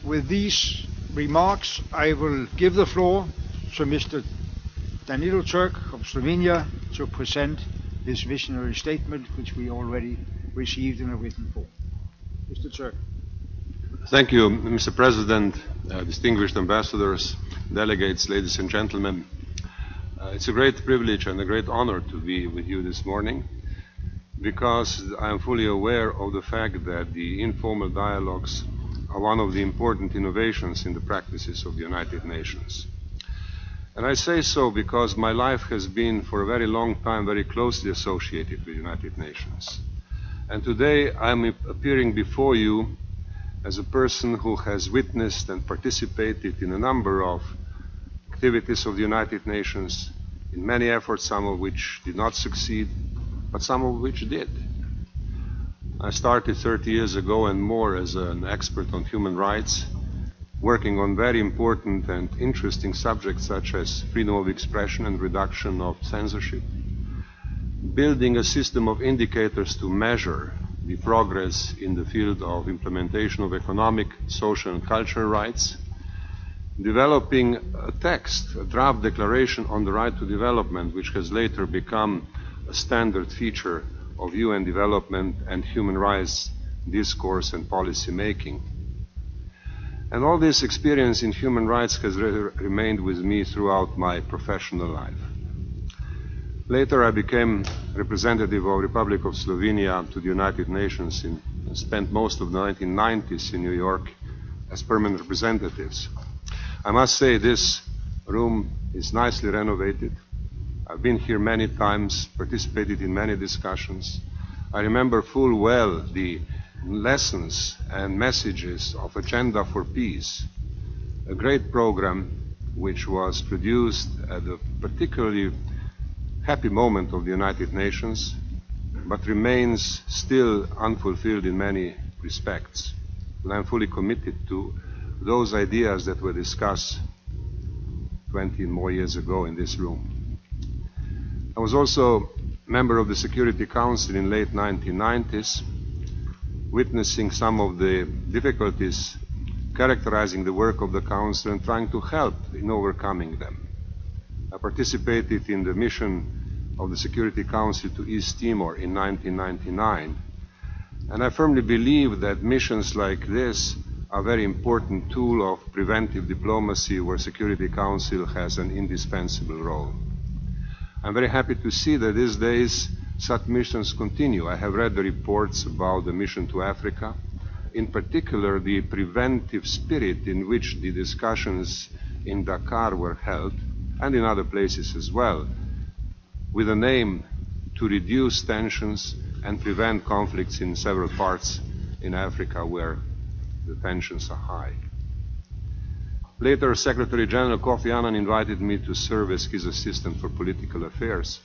With these remarks, I will give the floor to Mr. Danilo Türk of Slovenia to present his visionary statement, which we already received in a written form. Mr. Türk. Thank you, Mr. President, distinguished ambassadors, delegates, ladies and gentlemen. It's a great privilege and a great honor to be with you this morning, because I am fully aware of the fact that the informal dialogues are one of the important innovations in the practices of the United Nations. And I say so because my life has been for a very long time very closely associated with the United Nations. And today I'm appearing before you as a person who has witnessed and participated in a number of activities of the United Nations, in many efforts, some of which did not succeed, but some of which did. I started 30 years ago and more as an expert on human rights, working on very important and interesting subjects such as freedom of expression and reduction of censorship, building a system of indicators to measure the progress in the field of implementation of economic, social and cultural rights, developing a text, a draft declaration on the right to development, which has later become a standard feature of UN development and human rights discourse and policy making. And all this experience in human rights has remained with me throughout my professional life. Later I became representative of the Republic of Slovenia to the United Nations and spent most of the 1990s in New York as permanent representatives. I must say this room is nicely renovated. I've been here many times, participated in many discussions. I remember full well the lessons and messages of Agenda for Peace, a great program which was produced at a particularly happy moment of the United Nations, but remains still unfulfilled in many respects. And I'm fully committed to those ideas that were discussed 20 more years ago in this room. I was also a member of the Security Council in late 1990s, witnessing some of the difficulties characterizing the work of the Council and trying to help in overcoming them. I participated in the mission of the Security Council to East Timor in 1999, and I firmly believe that missions like this are a very important tool of preventive diplomacy where Security Council has an indispensable role. I'm very happy to see that these days such missions continue. I have read the reports about the mission to Africa, in particular the preventive spirit in which the discussions in Dakar were held, and in other places as well, with an aim to reduce tensions and prevent conflicts in several parts in Africa where the tensions are high. Later, Secretary General Kofi Annan invited me to serve as his assistant for political affairs.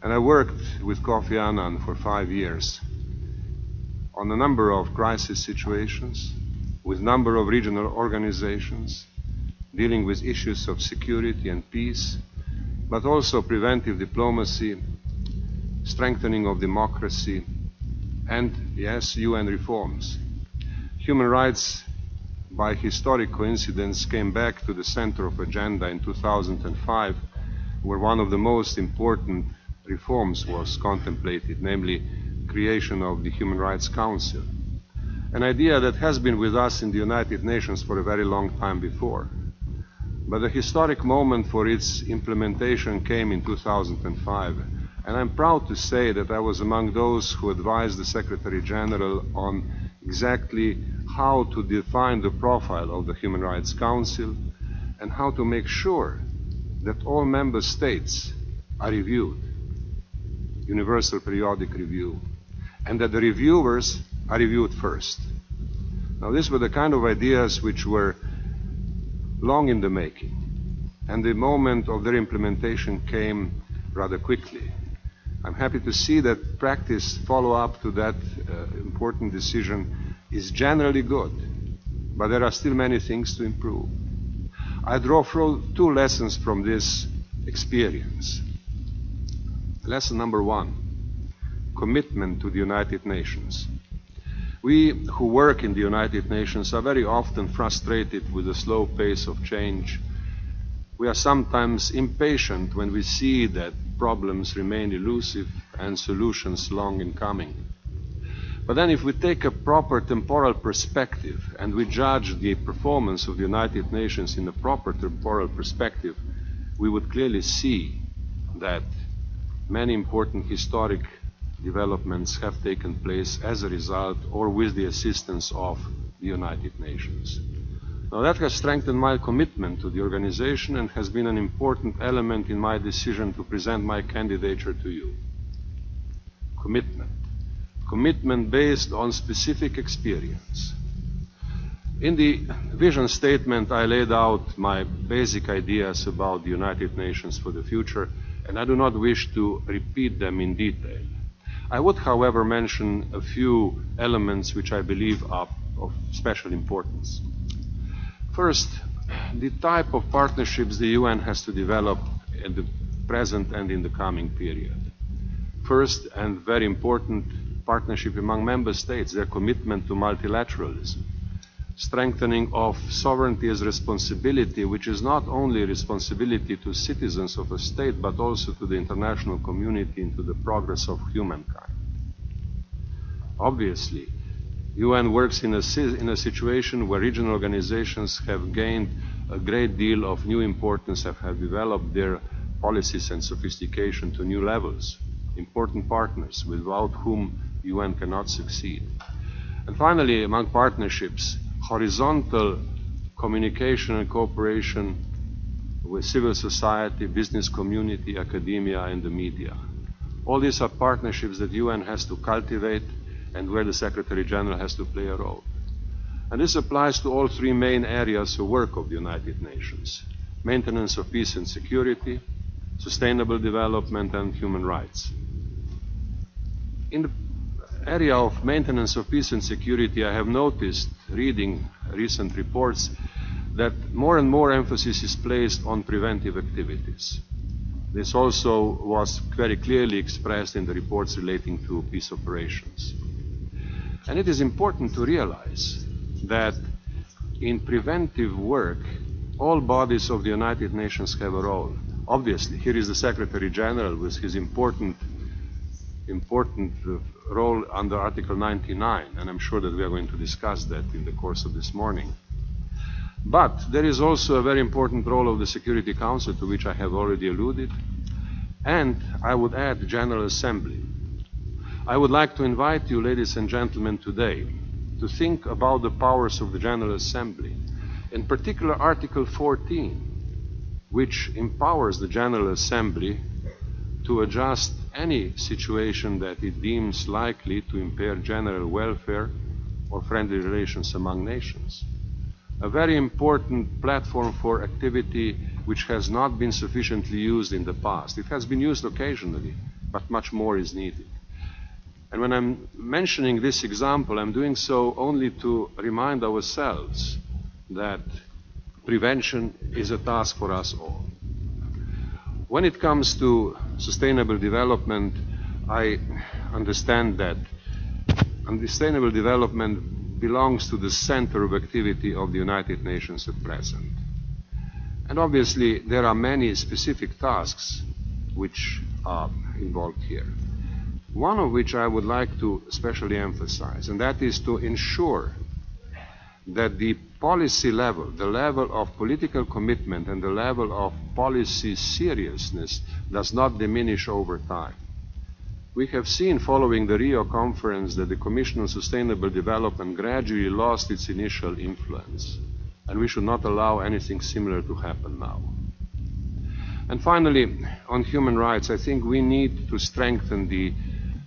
And I worked with Kofi Annan for 5 years on a number of crisis situations, with a number of regional organizations, dealing with issues of security and peace, but also preventive diplomacy, strengthening of democracy, and, yes, UN reforms. Human rights, by historic coincidence, came back to the center of agenda in 2005, where one of the most important reforms was contemplated, namely creation of the Human Rights Council, an idea that has been with us in the United Nations for a very long time before. But the historic moment for its implementation came in 2005, and I'm proud to say that I was among those who advised the Secretary General on exactly how to define the profile of the Human Rights Council and how to make sure that all member states are reviewed, universal periodic review, and that the reviewers are reviewed first. Now, these were the kind of ideas which were long in the making, and the moment of their implementation came rather quickly. I'm happy to see that practice follow-up to that important decision is generally good, but there are still many things to improve. I draw two lessons from this experience. Lesson number one, commitment to the United Nations. We who work in the United Nations are very often frustrated with the slow pace of change. We are sometimes impatient when we see that problems remain elusive and solutions long in coming. But then if we take a proper temporal perspective and we judge the performance of the United Nations in a proper temporal perspective, we would clearly see that many important historic developments have taken place as a result or with the assistance of the United Nations. Now that has strengthened my commitment to the organization and has been an important element in my decision to present my candidature to you. Commitment. Commitment based on specific experience. In the vision statement, I laid out my basic ideas about the United Nations for the future, and I do not wish to repeat them in detail. I would, however, mention a few elements which I believe are of special importance. First, the type of partnerships the UN has to develop in the present and in the coming period. First, and very important, partnership among member states, their commitment to multilateralism. Strengthening of sovereignty as responsibility, which is not only responsibility to citizens of a state, but also to the international community and to the progress of humankind. Obviously, UN works in a situation where regional organizations have gained a great deal of new importance, have developed their policies and sophistication to new levels. Important partners without whom UN cannot succeed. And finally, among partnerships, horizontal communication and cooperation with civil society, business community, academia, and the media. All these are partnerships that UN has to cultivate and where the Secretary General has to play a role. And this applies to all three main areas of work of the United Nations: maintenance of peace and security, sustainable development, and human rights. In the area of maintenance of peace and security, I have noticed, reading recent reports, that more and more emphasis is placed on preventive activities. This also was very clearly expressed in the reports relating to peace operations. And it is important to realize that in preventive work, all bodies of the United Nations have a role. Obviously, here is the Secretary General with his important role under Article 99, and I'm sure that we are going to discuss that in the course of this morning. But there is also a very important role of the Security Council, to which I have already alluded, and I would add the General Assembly. I would like to invite you, ladies and gentlemen, today to think about the powers of the General Assembly, in particular Article 14, which empowers the General Assembly to adjust any situation that it deems likely to impair general welfare or friendly relations among nations. A very important platform for activity which has not been sufficiently used in the past. It has been used occasionally, but much more is needed. And when I'm mentioning this example, I'm doing so only to remind ourselves that prevention is a task for us all. When it comes to sustainable development, I understand that sustainable development belongs to the center of activity of the United Nations at present. And obviously, there are many specific tasks which are involved here. One of which I would like to especially emphasize, and that is to ensure that the policy level, the level of political commitment and the level of policy seriousness does not diminish over time. We have seen following the Rio conference that the Commission on Sustainable Development gradually lost its initial influence, and we should not allow anything similar to happen now. And finally, on human rights, I think we need to strengthen the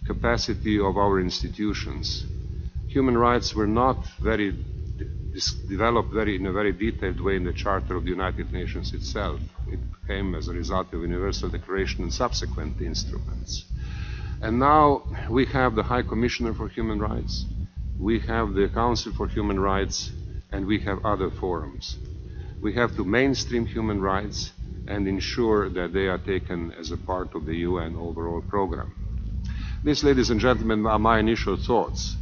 capacity of our institutions. Human rights were not developed in a very detailed way in the Charter of the United Nations itself. It came as a result of the Universal Declaration and subsequent instruments. And now we have the High Commissioner for Human Rights, we have the Council for Human Rights, and we have other forums. We have to mainstream human rights and ensure that they are taken as a part of the UN overall program. These, ladies and gentlemen, are my initial thoughts.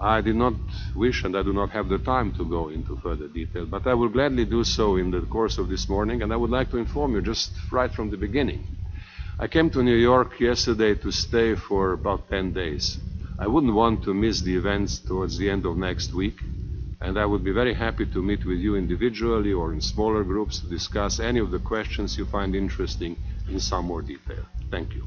I did not wish and I do not have the time to go into further detail, but I will gladly do so in the course of this morning, and I would like to inform you just right from the beginning. I came to New York yesterday to stay for about 10 days. I wouldn't want to miss the events towards the end of next week, and I would be very happy to meet with you individually or in smaller groups to discuss any of the questions you find interesting in some more detail. Thank you.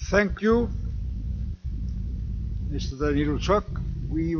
Thank you, Mr. Danilo Türk. We